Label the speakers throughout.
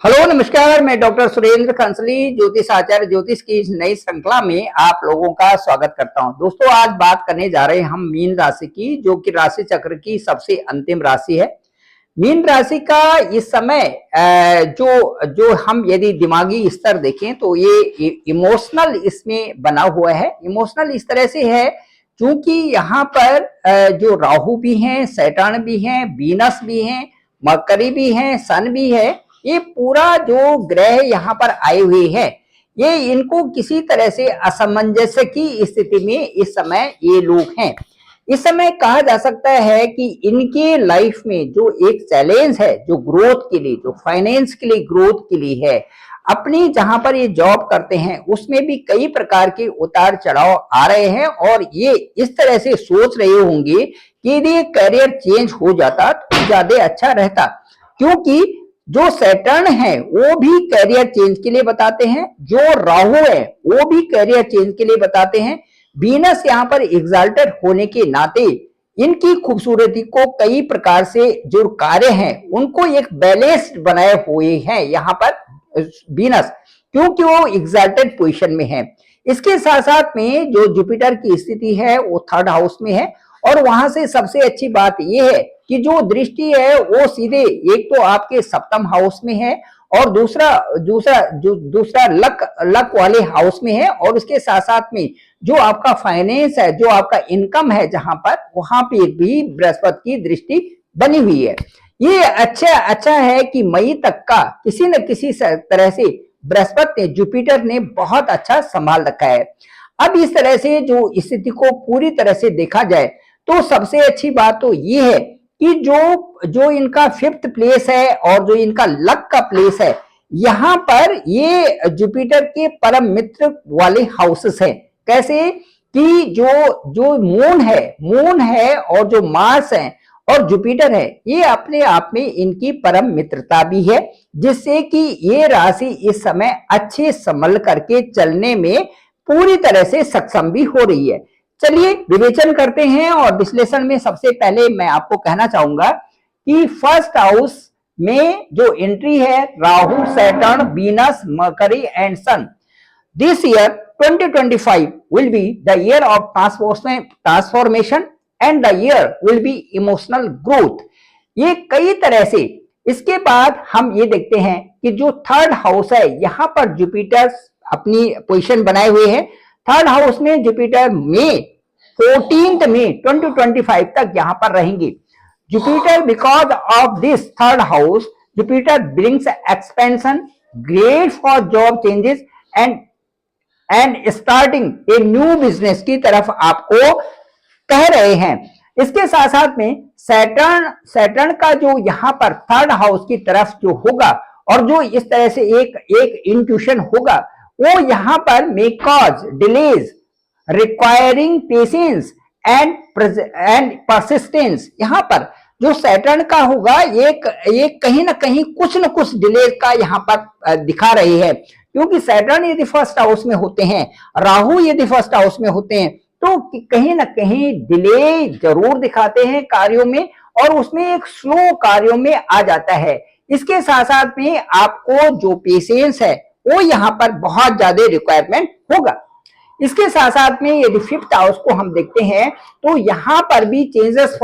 Speaker 1: Hello नमस्कार, मैं doctor Surendra खंसली ज्योतिष आचार्य ज्योतिष की इस नई श्रृंखला में आप लोगों का स्वागत करता हूं। दोस्तों, आज बात करने जा रहे हैं हम मीन राशि की, जो कि राशि चक्र की सबसे अंतिम राशि है। मीन राशि का इस समय जो जो हम यदि दिमागी स्तर देखें तो ये इमोशनल इसमें बना हुआ है। इमोशनल इस तरह से है क्योंकि यहाँ पर जो राहु भी हैं, सैटर्न भी हैं, वीनस भी हैं, मरकरी भी हैं, सन भी है। ये पूरा जो ग्रह यहाँ पर आए हुए हैं, ये इनको किसी तरह से असमंजस्य की स्थिति में इस समय ये लोग हैं। इस समय कहा जा सकता है कि इनके लाइफ में जो एक चैलेंज है, जो ग्रोथ के लिए, जो फाइनेंस के लिए, ग्रोथ के लिए है, अपनी जहां पर ये जॉब करते हैं उसमें भी कई प्रकार के उतार चढ़ाव आ रहे हैं और ये इस तरह से सोच रहे होंगे कि यदि करियर चेंज हो जाता तो ज्यादा अच्छा रहता, क्योंकि जो सैटर्न है वो भी करियर चेंज के लिए बताते हैं, जो राहु है वो भी करियर चेंज के लिए बताते हैं। वीनस यहाँ पर एग्जाल्टेड होने के नाते इनकी खूबसूरती को कई प्रकार से जो कार्य हैं उनको एक बैलेंस्ड बनाए हुए हैं यहाँ पर वीनस, क्योंकि वो एग्जाल्टेड पोजीशन में है। इसके साथ साथ में जो जुपिटर की स्थिति है वो थर्ड हाउस में है और वहां से सबसे अच्छी बात यह है कि जो दृष्टि है वो सीधे एक तो आपके सप्तम हाउस में है और दूसरा लक वाले हाउस में है, और उसके साथ साथ में जो आपका फाइनेंस है, जो आपका इनकम है, जहां पर वहां पे भी बृहस्पति की दृष्टि बनी हुई है। ये अच्छा है कि मई तक का किसी न किसी तरह से बृहस्पति ने, जुपिटर ने बहुत अच्छा संभाल रखा है। अब इस तरह से जो स्थिति को पूरी तरह से देखा जाए तो सबसे अच्छी बात तो ये है कि जो इनका फिफ्थ प्लेस है और जो इनका लक का प्लेस है, यहां पर ये जुपिटर के परम मित्र वाले हाउसेस हैं। कैसे कि जो मून है और जो मार्स है और जुपिटर है, ये अपने आप में इनकी परम मित्रता भी है, जिससे कि ये राशि इस समय अच्छे संभल करके चलने में पूरी तरह से सक्षम भी हो रही है। चलिए विवेचन करते हैं, और विश्लेषण में सबसे पहले मैं आपको कहना चाहूंगा कि फर्स्ट हाउस में जो एंट्री है Rahu, Saturn, Venus, Mercury and Sun. This year 2025 will be the year of transformation and the year will be emotional growth। ये कई तरह से। इसके बाद हम ये देखते हैं कि जो थर्ड हाउस है यहाँ पर जुपिटर अपनी पोजीशन बनाए हुए हैं। थर्ड हाउस में जुपिटर 14 मई 2025 तक यहां पर रहेंगे। Jupiter, because of this third house, Jupiter brings expansion, great for job changes and starting a new business की तरफ आपको कह रहे हैं। इसके साथ साथ में सैटर्न का जो यहां पर थर्ड हाउस की तरफ जो होगा और जो इस तरह से एक इंट्यूशन होगा, वो यहां पर may cause delays requiring patience and persistence. यहां पर जो सैटर्न का होगा ये कहीं ना कहीं कुछ न कुछ डिले का यहां पर दिखा रही है, क्योंकि सैटर्न यदि फर्स्ट हाउस में होते हैं, राहु यदि फर्स्ट हाउस में होते हैं, तो कहीं ना कहीं डिले जरूर दिखाते हैं कार्यों में, और उसमें एक स्लो कार्यों में आ जाता है। इसके साथ साथ में आपको जो पेशेंस है वो यहाँ पर बहुत ज्यादा रिक्वायरमेंट होगा। इसके साथ साथ में यदि फिफ्थ हाउस को हम देखते हैं तो यहाँ पर भी चेंजेस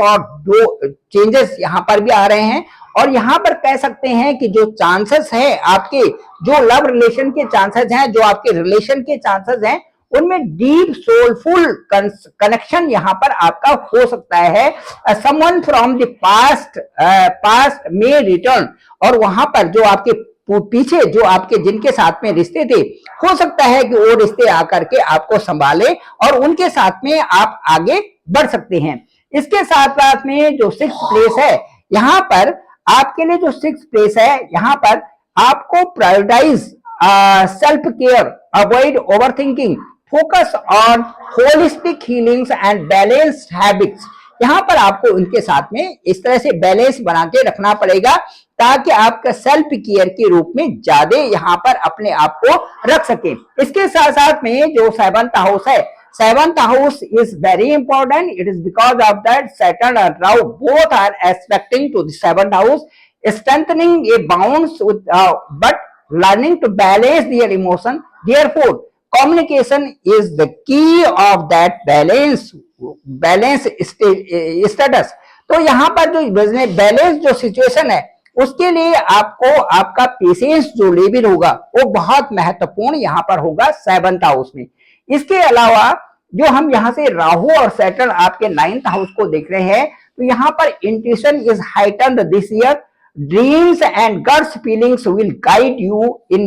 Speaker 1: यहाँ पर भी आ रहे हैं, और यहाँ पर कह सकते हैं कि जो चांसेस है आपके, जो लव रिलेशन के चांसेस हैं, जो आपके रिलेशन के चांसेस हैं, उनमें डीप सोलफुल कनेक्शन यहाँ पर आपका हो सकता है। समवन फ्रॉम द पास्ट में रिटर्न, और वहां पर जो आपके पीछे जो आपके जिनके साथ में रिश्ते थे, हो सकता है कि वो रिश्ते आकर के आपको संभाले और उनके साथ में आप आगे बढ़ सकते हैं। इसके साथ साथ में जो सिक्स्थ प्लेस है यहाँ पर आपके लिए, जो सिक्स्थ प्लेस है यहाँ पर आपको prioritise self care, avoid overthinking, focus on holistic healings and balanced habits. यहाँ पर आपको उनके साथ में इस तरह से बैलेंस बना के रखना पड़ेगा, ताकि आपका सेल्फ केयर के रूप में ज्यादा यहाँ पर अपने आप को रख सके। इसके साथ साथ में जो सेवंथ हाउस है, seventh house is very important. It is because of that Saturn and Rahu both are aspecting to the seventh house. strengthening a bonds with, but learning to balance their emotion. Therefore, communication is the key of that balance status. तो यहाँ पर जो balance जो situation है उसके लिए आपको आपका पेशेंस जो लेवल होगा वो बहुत महत्वपूर्ण यहाँ पर होगा 7th हाउस में। इसके अलावा जो हम यहाँ से राहु और सैटर्न आपके 9th हाउस को देख रहे हैं तो यहाँ पर intuition is heightened this year. Dreams and guts feelings will guide you in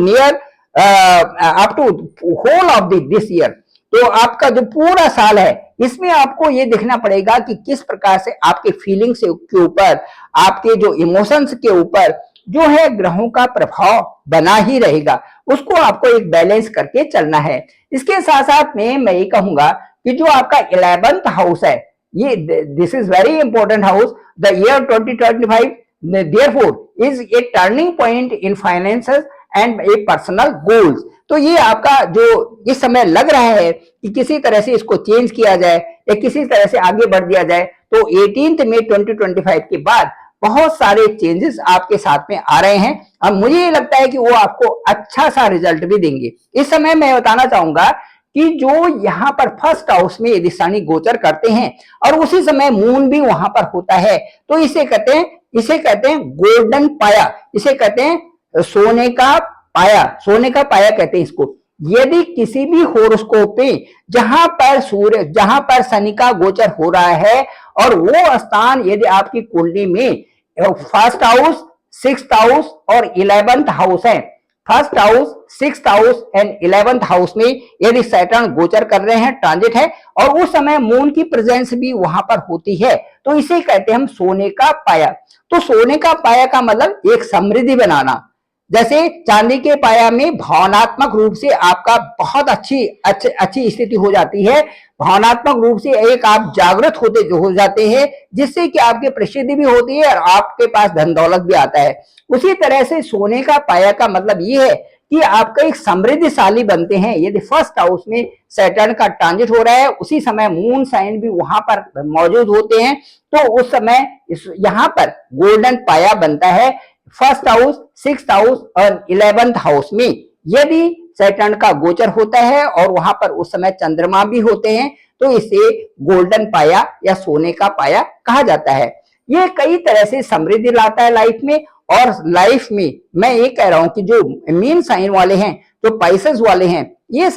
Speaker 1: near up to whole of this year. तो आपका जो पूरा साल है इसमें आपको ये देखना पड़ेगा कि किस प्रकार से आपके फीलिंग्स के ऊपर, आपके जो इमोशंस के ऊपर जो है ग्रहों का प्रभाव बना ही रहेगा, उसको आपको एक बैलेंस करके चलना है। इसके साथ साथ में मैं ये कहूंगा कि जो आपका 11th हाउस है, ये this is very important house. The year 2025 therefore is a turning point in finances and A personal goals. तो ये आपका जो इस समय लग रहा है कि किसी तरह से इसको चेंज किया जाए या किसी तरह से आगे बढ़ दिया जाए, तो 18 मई 2025 के बाद बहुत सारे चेंजेस आपके साथ में आ रहे हैं। अब मुझे ये लगता है कि वो आपको अच्छा सा रिजल्ट भी देंगे। इस समय मैं बताना चाहूंगा कि जो यहाँ पर 1st हाउस में यदि शनि गोचर करते हैं और उसी समय मून भी वहां पर होता है तो इसे कहते हैं गोल्डन पाया, इसे कहते हैं सोने का पाया कहते हैं इसको। यदि किसी भी होरोस्कोप में जहां पर शनि का गोचर हो रहा है और वो स्थान यदि आपकी कुंडली में 1st हाउस, 6th हाउस और 11th हाउस है, 1st house, 6th house and 11th house में यदि सैटर्न गोचर कर रहे हैं, ट्रांजिट है, और उस समय मून की प्रेजेंस भी वहां पर होती है, तो इसे कहते हैं हम सोने का पाया। तो सोने का पाया का मतलब एक समृद्धि बनाना। जैसे चांदी के पाया में भावनात्मक रूप से आपका बहुत अच्छी स्थिति हो जाती है, भावनात्मक रूप से एक आप जागृत हो जाते हैं, जिससे कि आपकी प्रसिद्धि भी होती है और आपके पास धन दौलत भी आता है। उसी तरह से सोने का पाया का मतलब ये है कि आपका एक समृद्धशाली बनते हैं। यदि 1st हाउस में सैटर्न का ट्रांजिट हो रहा है, उसी समय मून साइन भी वहां पर मौजूद होते हैं, तो उस समय यहाँ पर गोल्डन पाया बनता है। 1st हाउस, 6th हाउस और 11th हाउस में यदि सैटर्न का गोचर होता है और वहां पर उस समय चंद्रमा भी होते हैं, तो इसे गोल्डन पाया या सोने का पाया कहा जाता है। ये कई तरह से समृद्धि लाता है लाइफ में। और लाइफ में मैं ये कह रहा हूं कि जो मीन साइन वाले हैं, जो पाइसेस वाले हैं, ये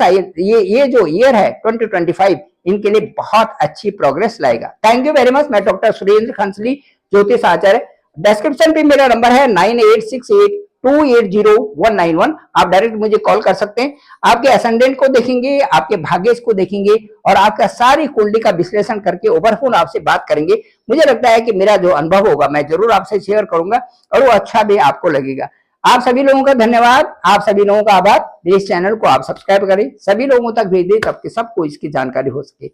Speaker 1: जो ईयर है 2025 इनके लिए बहुत अच्छी प्रोग्रेस लाएगा। Thank you very much. मैं डॉक्टर सुरेंद्र खंसली, ज्योतिष आचार्य। डिस्क्रिप्शन पे मेरा नंबर है 9868280191। आप डायरेक्ट मुझे कॉल कर सकते हैं। आपके असेंडेंट को देखेंगे, आपके भाग्येश को देखेंगे और आपका सारी कुंडली का विश्लेषण करके ओवरफोन आपसे बात करेंगे। मुझे लगता है कि मेरा जो अनुभव होगा मैं जरूर आपसे शेयर करूंगा और वो अच्छा भी आपको लगेगा। आप सभी लोगों का धन्यवाद, आप सभी लोगों का आभार। इस चैनल को आप सब्सक्राइब करें, सभी लोगों तक भेज दें ताकि सबको इसकी जानकारी हो सके।